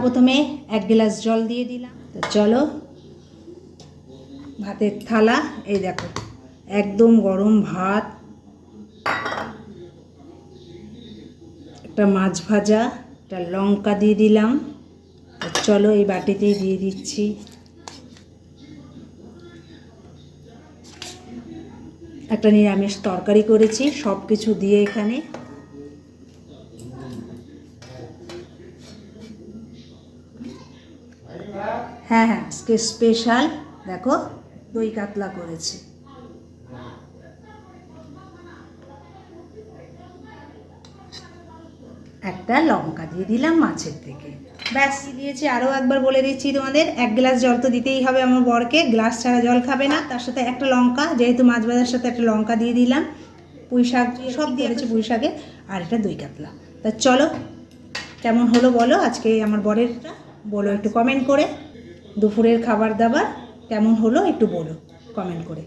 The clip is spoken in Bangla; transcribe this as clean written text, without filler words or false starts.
প্রথমে 1 গ্লাস জল দিয়ে দিলাম। তো চলো, ভাতের থালা, এই দেখো একদম গরম ভাত, একটা মাছ ভাজা, একটা লঙ্কা দিয়ে দিলাম। তো চলো এই বাটিতেই দিয়ে দিচ্ছি। একটা নিরামিষ তরকারি করেছি, সব কিছু দিয়ে এখানে। হ্যাঁ হ্যাঁ, আজকে স্পেশাল দেখো দই কাতলা করেছি। একটা লঙ্কা দিয়ে দিলাম মাছের থেকে, ব্যাস দিয়েছি। আরও একবার বলে দিচ্ছি তোমাদের, 1 গ্লাস জল তো দিতেই হবে আমার বরকে, গ্লাস ছাড়া জল খাবে না। তার সাথে একটা লঙ্কা, যেহেতু মাছ ভাজার সাথে একটা লঙ্কা দিয়ে দিলাম, পুঁই শাক সব দিয়েছি পুঁই শাকে, আর একটা দই কাতলা। তা চলো কেমন হলো বলো আজকে আমার বরেরটা, বলো একটু কমেন্ট করে। দুপুরের খাবার দাবার কেমন হলো একটু বলো কমেন্ট করে।